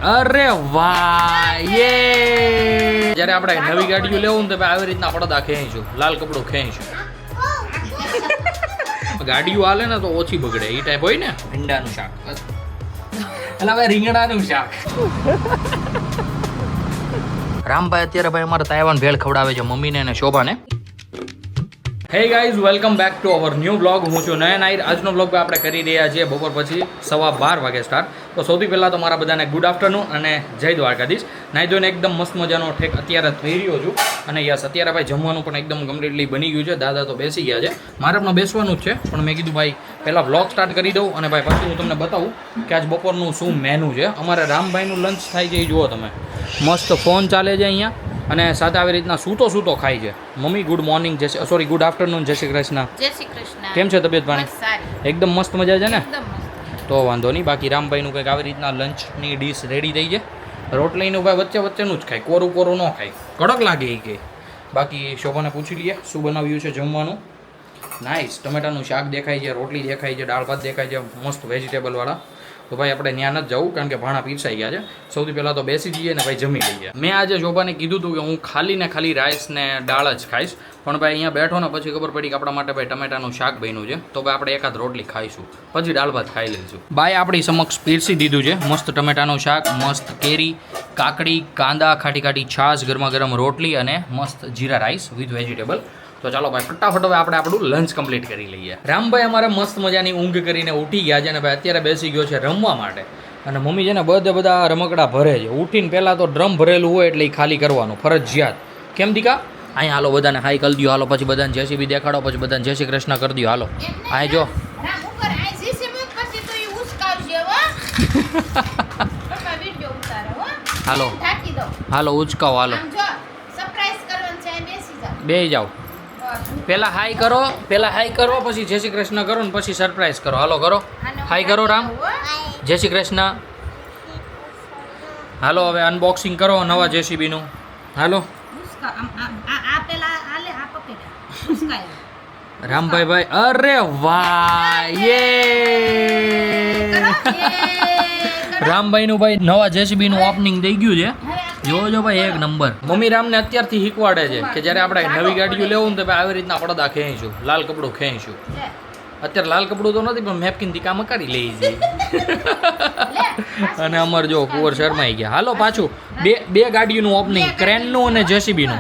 અરે વાહ યે! જ્યારે આપણે નવી ગાડીઓ લેવું ને તો આવી રીતના પડદા ખેંચીશું, લાલ કપડું ખેંચીશું. ગાડીઓ હાલે ને તો ઓછી બગડે એ ટાઈપ હોય ને. ભીંડાનું શાક એટલે હવે રીંગણાનું શાક. રામભાઈ અત્યારે ભાઈ અમારે તાઇવાન ભેળ ખવડાવે છે મમ્મીને અને શોભાને. Hey guys, welcome back to our new blog. હું છું નયન આહિર. આજનો બ્લોગ આપણે કરી રહ્યા છીએ બપોર પછી 12:15 વાગે સ્ટાર્ટ. તો સૌથી પહેલાં તો મારા બધાને ગુડ આફ્ટરનૂન અને જય દ્વારકાધીશ. નાઈ ધોઈને એકદમ મસ્ત મજાનો ઠેક અત્યારે થઈ રહ્યો છું. અને યસ, અત્યારે ભાઈ જમવાનું પણ એકદમ કમ્પ્લીટલી બની ગયું છે. દાદા તો બેસી ગયા છે, મારે પણ બેસવાનું જ છે. પણ મેં કીધું ભાઈ પહેલાં બ્લોગ સ્ટાર્ટ કરી દઉં અને ભાઈ પછી હું તમને બતાવું કે આજ બપોરનું શું મેનુ છે. અમારે રામભાઈનું લંચ થાય છે એ જુઓ તમે. મસ્ત ફોન ચાલે છે અહીંયા અને સાથે આવી રીતના સૂતો ખાય છે. Mummy good morning, sorry good afternoon, જય શ્રી કૃષ્ણ. જય શ્રી કૃષ્ણ. કેમ છે તબિયત પાણી? એકદમ મસ્ત મજા છે ને? તો વાંધો નહીં. બાકી રામભાઈનું કંઈક આવી રીતના લંચની ડીશ રેડી થઈ છે. રોટલીનું ભાઈ વચ્ચેનું જ ખાય, કોરું ન ખાય, કડક લાગે એ કે. બાકી શોભાને પૂછી લઈએ શું બનાવ્યું છે જમવાનું. નાઈસ, ટમેટાનું શાક દેખાય છે, રોટલી દેખાય છે, દાળ ભાત દેખાય છે, મસ્ત વેજીટેબલવાળા. તો ભાઈ આપણે ત્યાં નથી જવું કારણ કે ભાણા પીરસાઈ ગયા છે. સૌથી પહેલાં તો બેસી જઈએ ને ભાઈ જમી લઈએ. મેં આજે શોભાને કીધું હતું કે હું ખાલી રાઈસ ને દાળ જ ખાઈશ. પણ ભાઈ અહીંયા બેઠો ને પછી ખબર પડી કે આપણા માટે ભાઈ ટમેટાનું શાક બન્યું છે. તો ભાઈ આપણે એકાદ રોટલી ખાઈશું, પછી દાળ ભાત ખાઈ લઈશું. ભાઈ આપણી સમક્ષ પીરસી દીધું છે મસ્ત ટમેટાનું શાક, મસ્ત કેરી, કાકડી, કાંદા, ખાટી છાશ, ગરમા ગરમ રોટલી અને મસ્ત જીરા રાઈસ વિથ વેજીટેબલ. તો ચાલો ભાઈ ફટાફટ હવે આપણે આપણું લંચ કમ્પ્લીટ કરી લઈએ. રામભાઈ અમારે મસ્ત મજાની ઊંઘ કરીને ઉઠી ગયા છે અને ભાઈ અત્યારે બેસી ગયો છે રમવા માટે. અને મમ્મી છે ને બધા રમકડા ભરે છે. ઉઠીને પહેલાં તો ડ્રમ ભરેલું હોય એટલે એ ખાલી કરવાનું ફરજિયાત. કેમ દીકા? અહીંયા હાલો બધાને હાઈ કરી દો, હાલો પછી બધાને જેસીબી દેખાડો, પછી બધાને જય શ્રી કૃષ્ણ કરી દો. હાલો આ જો હાલો હાલો ઉચકાવો, હાલો બે જાઓ. પહેલાં હાઈ કરો, પછી જય શ્રી કૃષ્ણ કરો ને પછી સરપ્રાઈઝ કરો. હાલો કરો, હાઈ કરો રામ, જય શ્રી કૃષ્ણ. હાલો હવે અનબોક્સિંગ કરો નવા જેસીબીનું. હાલો રામભાઈ ભાઈ, અરે વાહ યે! રામભાઈનું ભાઈ નવા જેસીબીનું ઓપનિંગ થઈ ગયું છે. જોજો ભાઈ એક નંબર. મમ્મી રામને અત્યારથી શીખવાડે છે કે જ્યારે આપણે નવી ગાડીઓ લેવું ને તો આવી રીતના પડદા ખેંચીશું, લાલ કપડું ખેંચીશું. અત્યારે લાલ કપડું તો નથી પણ નેપકિનથી કામ કરી લઈ જઈએ. અને અમારે જો કુંવર શર્માઈ ગયા. હાલો પાછું બે ગાડીઓનું ઓપનિંગ, ક્રેનનું અને જેસીબીનું.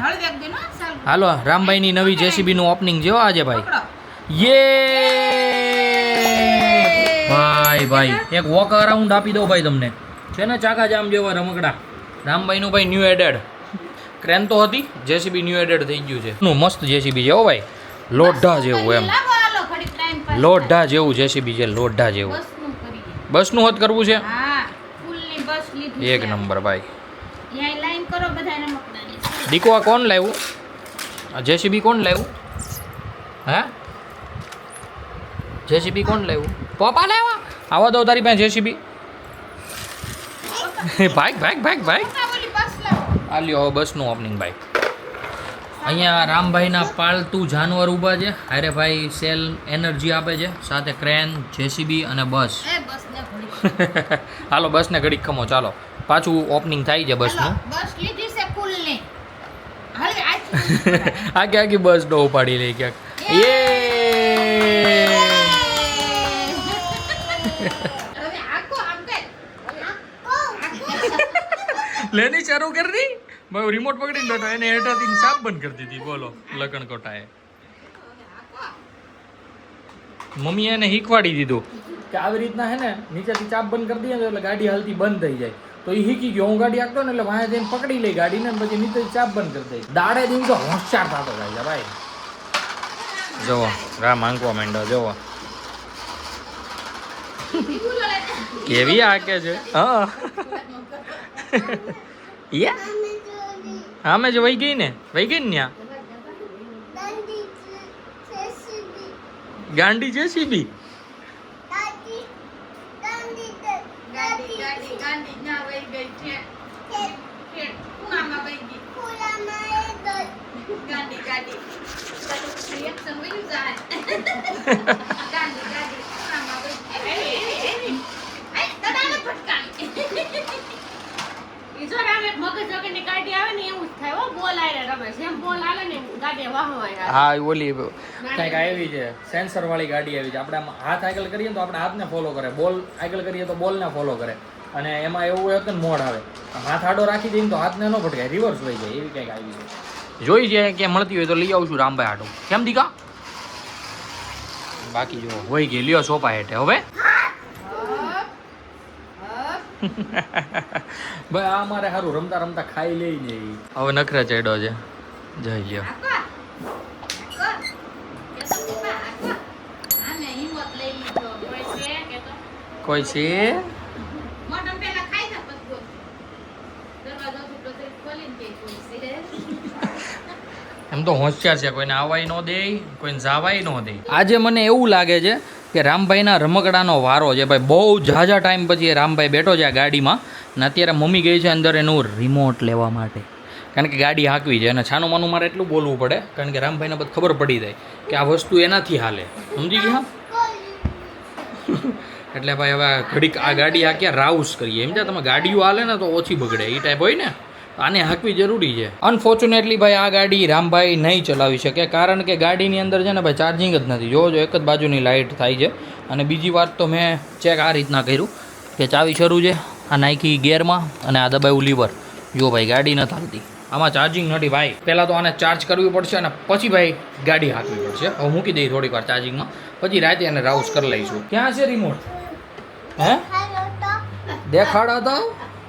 હાલો રામભાઈની નવી જેસીબીનું ઓપનિંગ જો આજે ભાઈ. યે ભાઈ એક વોક અરાઉન્ડ આપી દો ભાઈ તમને. છે ને ચાકા જામ જેવા રમકડા. રામભાઈનું ભાઈ ન્યૂ એડેડ. ક્રેન તો હતી, જેસીબી ન્યૂ એડેડ થઈ ગયું છે. મસ્ત જેસીબી છે હો ભાઈ, લોઢા જેવું એમ. લોઢા જેવું જેસીબી છે, લોઢા જેવું. બસનું હદ કરવું છે, એક નંબર ભાઈ. દીકો આ કોણ લાવ્યું? આ જેસીબી કોણ લાવ્યું? હે જેસીબી કોણ લાવ્યું? પપ્પા લાવ્યા? આવા દો તારી પાસે જેસીબી. ભાઈ આ લ્યો હવે બસનું ઓપનિંગ ભાઈ. અહીંયા રામભાઈના પાલતુ જાનવર ઊભા છે. અરે ભાઈ સેલ એનર્જી આપે છે, સાથે ક્રેન, જેસીબી અને બસ. હાલો બસને ઘડીક ખમો. ચાલો પાછું ઓપનિંગ થાય છે બસનું. આખી બસ નો ઉપાડી લઈ ક્યાંક. લેની ચાલુ કરી દી ભાઈ. રિમોટ પકડીને બેઠો, એને હેઠળથી સાપ બંધ કરી દીધી. બોલો લગન કોટાએ મમ્મીએ એને શીખવાડી દીધું કે આવી રીતના હે ને નીચેથી ચાપ બંધ કરી દઈએ તો એટલે ગાડી હાલતી બંધ થઈ જાય. તો એ શીખી ગયો. હું ગાડી આપતો ને એટલે વાંહે જઈને પકડી લઈ ગાડીને, પછી નીચેથી ચાપ બંધ કરી દઈ. દાડે દી તો હોશિયાર થતો જાય છે ભાઈ. જોવો રામ આંકવા માંડો, જોવો કેવી આકે છે. હા હા મેં જો વહી ગઈ ને ત્યાં ગાંડી જેસીબી. મગજ વગરની ગાડી આવે ને એવું જ થાય હો. બોલ આયરે રમે જેમ બોલ હાલે ને ગાડી વાહવાય. હા ઓલી કંઈક આવી છે સેન્સર વાળી ગાડી આવી છે. આપણે આમ હાથ આગળ કરીએ તો આપણે હાથને ફોલો કરે, બોલ આગળ કરીએ તો બોલને ફોલો કરે. અને એમાં એવું હોય કે મોડ આવે, હાથ આડો રાખી દઈએ તો હાથને ન ભટકાય, રિવર્સ લઈ જાય એવી કંઈક આવી છે. જોઈ છે ક્યાં મળતી હોય તો લઈ આવશું રામભાઈ આટો. કેમ દીકા? બાકી જો હોય ગઈ લ્યો સોપા હેઠે હવે. ભાઈ આ મારે સારું રમતા રમતા ખાઈ લઈ ને હવે નખરા ચડ્યો છે. જઈ લ્યો. કોઈ છે એમ તો હોશિયાર છે, કોઈને આવાય ન દે, કોઈને જાવાય ન દે. આજે મને એવું લાગે છે કે રામભાઈના રમકડાનો વારો છે ભાઈ. બહુ ઝાઝા ટાઈમ પછી રામભાઈ બેઠો છે આ ગાડીમાં અને અત્યારે મમ્મી ગઈ છે અંદર એનું રિમોટ લેવા માટે, કારણ કે ગાડી હાંકવી છે અને છાનું માનું મારે એટલું બોલવું પડે કારણ કે રામભાઈને બધું ખબર પડી જાય કે આ વસ્તુ એનાથી હાલે, સમજી ગયા? એટલે ભાઈ હવે ઘડીક આ ગાડી હાંક્યા રાઉસ કરીએ એમ છે. તમે ગાડીઓ હાલે ને તો ઓછી બગડે એ ટાઈપ હોય ને, આને હાંકવી જરૂરી છે. અનફોર્ચ્યુનેટલી ભાઈ આ ગાડી રામભાઈ નહીં ચલાવી શકે કારણ કે ગાડીની અંદર છે ને ભાઈ ચાર્જિંગ જ નથી. જોવો એક જ બાજુની લાઇટ થાય છે. અને બીજી વાત તો મેં ચેક આ રીતના કર્યું કે ચાવી શરૂ છે, આ નાખી ગિયરમાં અને આ દબાવ્યું લીવર. જો ભાઈ ગાડી નથી હાલતી, આમાં ચાર્જિંગ નથી ભાઈ. પહેલાં તો આને ચાર્જ કરવી પડશે અને પછી ભાઈ ગાડી હાંકવી પડશે. હવે મૂકી દઈએ થોડીક વાર ચાર્જિંગમાં, પછી રાતે એને રાઉસ કરી લઈશું. ક્યાં છે રિમોટ? હે દેખાડા તો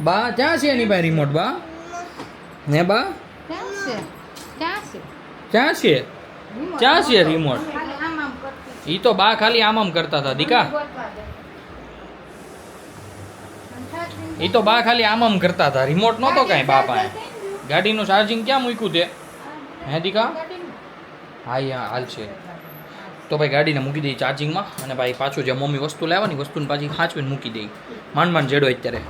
બા ક્યાં છે એની ભાઈ રિમોટ? બા ને બા ક્યાં છે રિમોટ? ઈ તો બા ખાલી આમ કરતા હતા દીકા. ઈ તો બા ખાલી આમ કરતા હતા, રિમોટ નહોતો કાંઈ બા પાસે. ગાડીનું ચાર્જિંગ ક્યાં મૂક્યું તે? હે દીકા? હા હાલ છે તો ભાઈ ગાડીને મૂકી દઈએ ચાર્જિંગમાં અને ભાઈ પાછું જે મમ્મી વસ્તુ લાવવાની વસ્તુને પાછી સાચવીને મૂકી દઈ. માંડ માંડ જેડો અત્યારે.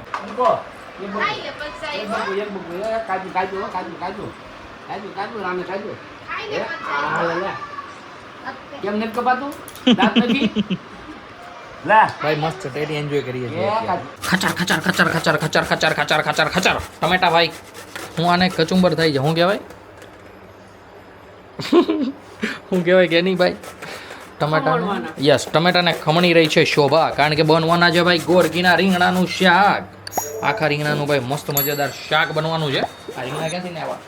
કેમ નથી કપાતું? ભાઈ મસ્ત ટેડી એન્જોય કરીએ છીએ. ખચાર ખચાર ખચાર ખચાર ખચાર ખચાર ખચાર ખચાર ખચાર ટમેટા ભાઈ. હું આને કચુંબર થઈ જાય. શું કહેવાય? શું કહેવાય કે નહીં ભાઈ? ટમેટા. યસ, ટમેટાને ખમણી રહી છે શોભા, કારણ કે બનવાના છે ભાઈ ગોરકીના રીંગણાનું શાક. આખા રીંગણાનું ભાઈ મસ્ત મજેદાર શાક બનવાનું છે. આ રીંગણા ક્યાંથી ને આવ્યા?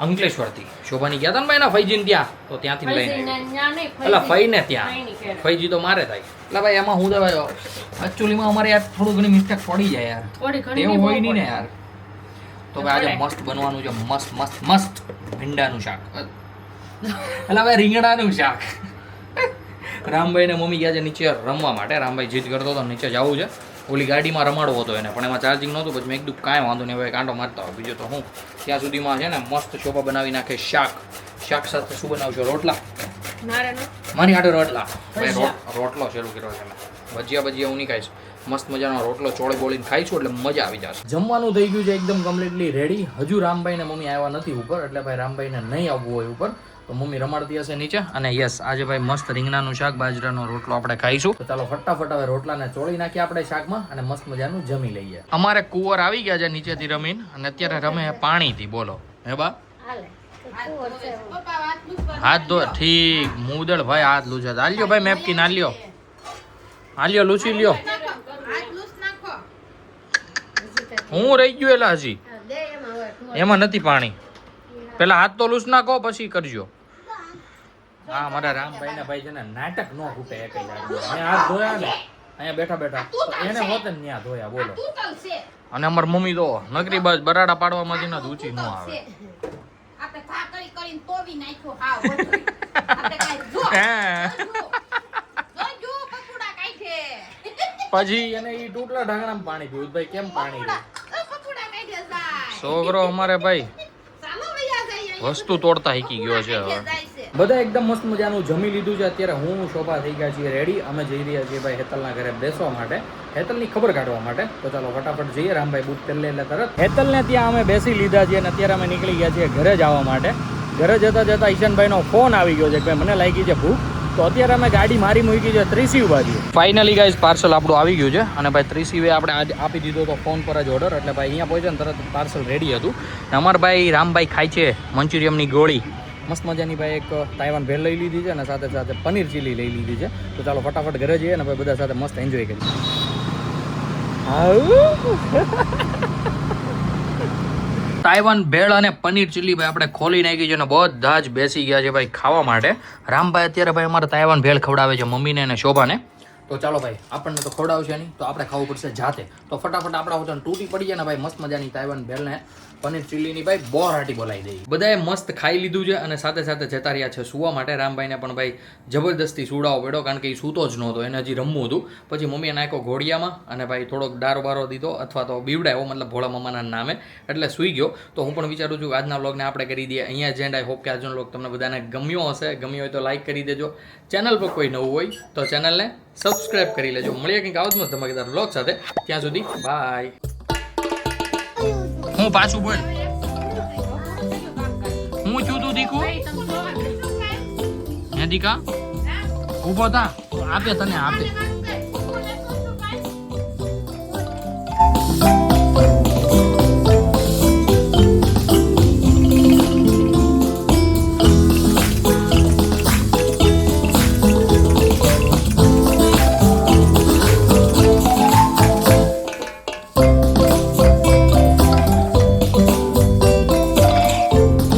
અંકલેશ્વરથી. શોભાની ગયા હતા ને ભાઈ ના ફૈજીને ત્યાં, તો ત્યાંથી લઈને એટલે ફઈને ત્યાં. ફૈજી તો મારે થાય એટલે ભાઈ એમાં હું ભાઈ એકચ્યુઅલીમાં અમારે યાર થોડું ઘણી મિસ્ટેક પડી જાય યાર, એવું હોય નહીં ને યાર. તો ભાઈ આજે મસ્ત બનવાનું છે, મસ્ત મસ્ત મસ્ત ભીંડાનું શાક એટલે ભાઈ રીંગણાનું શાક. રામભાઈ ને મમ્મી ગયા છે નીચે રમવા માટે. રામભાઈ જીદ કરતો હતો નીચે જવું છે, ઓલી ગાડીમાં રમાડવો હતો એને, પણ એમાં ચાર્જિંગ નહોતું. પછી મેં એકદમ કાંઈ વાંધો નહીં હવે કાંટો મારતા હોય. બીજું તો હું ત્યાં સુધીમાં છે ને મસ્ત શોભા બનાવી નાખે શાક. શાક સાથે શું બનાવશો? રોટલા? મારી હાટે રોટલા. ભાઈ રોટલો શરૂ કર્યો છે. ભજીયા હું નહીં ખાઈશ, મસ્ત મજાનો રોટલો ચોળે બોળીને ખાઈશું એટલે મજા આવી જશે. જમવાનું થઈ ગયું છે એકદમ કમ્પ્લીટલી રેડી. હજુ રામભાઈ ને મમ્મી આવ્યા નથી ઉપર, એટલે ભાઈ રામભાઈને નહીં આવવું હોય ઉપર તો મમ્મી રમાડતી હશે નીચે. અને યસ આજે ભાઈ મસ્ત રીંગણાનું શાક બાજરાનો રોટલો આપણે ખાઈશું. તો ચાલો ફટાફટ હવે રોટલાને ચોળી નાખીએ આપણે શાકમાં અને મસ્ત મજાનું જમી લઈએ. અમારે કુંવર આવી ગયા છે નીચેથી રમીને અને અત્યારે રમે પાણીથી. બોલો હે બા? હાથ ધો. ઠીક મુદળ ભાઈ હાથ લૂછે. હાલ્યો ભાઈ મેપકીન હાલ્યો, હાલ્યો લૂછી લ્યો. હું રહી ગયો એલા હજી એમાં નથી પાણી. પેલા હાથ તો લૂછ નાખો પછી કરજો. હા મારા રામભાઈ ને ભાઈ છે ને નાટક ન ખૂટે એક જ હાથ ધોયા ને અહીંયા બેઠા બેઠા એને હોતે ને ત્યાં ધોયા. બોલો. અને અમાર મમ્મી તો નકરી બસ બરાડા પાડવામાંથી ના ઊંચી ન આવે. પછી એને ઈ ટૂટલા ઢાંકણામાં પાણી પીવું. ભાઈ કેમ પાણી રહે? છોકરો અમારે ભાઈ વસ્તુ તોડતા શીખી ગયો છે. હવે બધા એકદમ મસ્ત મજાનું જમી લીધું છે. અત્યારે હું શોભા થઈ ગયા છીએ રેડી. અમે જઈ રહ્યા છીએ ભાઈ હેતલના ઘરે બેસવા માટે, હેતલની ખબર કાઢવા માટે. તો ચાલો ફટાફટ જઈએ. રામભાઈ બૂટ કરી લે એટલે તરત હેતલને ત્યાં અમે બેસી લીધા છીએ અને અત્યારે અમે નીકળી ગયા છીએ ઘરે જવા માટે. ઘરે જતા જતા ઈશાનભાઈનો ફોન આવી ગયો છે કે ભાઈ મને લાગી છે ભૂખ તો અત્યારે અમે ગાડી મારી મૂકી છે ત્રિશિવ બાજુ. ફાઇનલી ગાઈઝ પાર્સલ આપણું આવી ગયું છે અને ભાઈ ત્રિશિવે આપણે આજે આપી દીધો તો ફોન પર જ ઓર્ડર, એટલે ભાઈ અહીંયા પહોંચ્યો ને તરત પાર્સલ રેડી હતું. અને અમારા ભાઈ રામભાઈ ખાય છે મંચુરિયમની ગોળી. મસ્ત મજાની ભાઈ એક તાઇવાન ભેળ લઈ લીધી છે અને સાથે સાથે પનીર ચીલી લઈ લીધી છે. તો ચાલો ફટાફટ ઘરે જઈએ અને ભાઈ બધા સાથે મસ્ત એન્જોય કરીએ. તાઇવાન ભેળ અને પનીર ચીલી ભાઈ આપણે ખોલી નાખી છે અને બધા જ બેસી ગયા છે ભાઈ ખાવા માટે. રામભાઈ અત્યારે ભાઈ અમારે તાઇવાન ભેળ ખવડાવે છે મમ્મીને અને શોભાને. તો ચાલો ભાઈ આપણને તો ખવડાવશે નહીં તો આપણે ખાવું પડશે જાતે. તો ફટાફટ આપણા વચન તૂટી પડી જાય ને ભાઈ મસ્ત મજાની તાઇવાન ભેળને પનીર ચીલીની ભાઈ બોરાટી બોલાવી દઈ. બધાએ મસ્ત ખાઈ લીધું છે અને સાથે સાથે જતા રહ્યા છે સુવા માટે. રામભાઈને પણ ભાઈ જબરદસ્તી સુડાવો પડ્યો કારણ કે એ સૂતો જ નહોતો, એને હજી રમવું હતું. પછી મમ્મીએ નાખ્યો ઘોડિયામાં અને ભાઈ થોડોક દારો બારો દીધો અથવા તો બીવડાયો, મતલબ ભોળા મમ્માના નામે, એટલે સૂઈ ગયો. તો હું પણ વિચારું છું કે આજના વ્લોગને આપણે કરી દઈએ અહીંયા જ એન્ડ. આઈ હોપ કે આજનો વ્લોગ તમને બધાને ગમ્યો હશે. ગમ્યો હોય તો લાઈક કરી દેજો. ચેનલ પર કોઈ નવું હોય તો ચેનલને સબસ્ક્રાઇબ કરી લેજો. મળીએ કંઈક આવો જ મસ્ત ધમાકેદાર વ્લોગ સાથે. ત્યાં સુધી બાય. હું પાછું બોલ, હું છું તું દીકુ હે દીકા ઉભો થા, આપે તને આપે.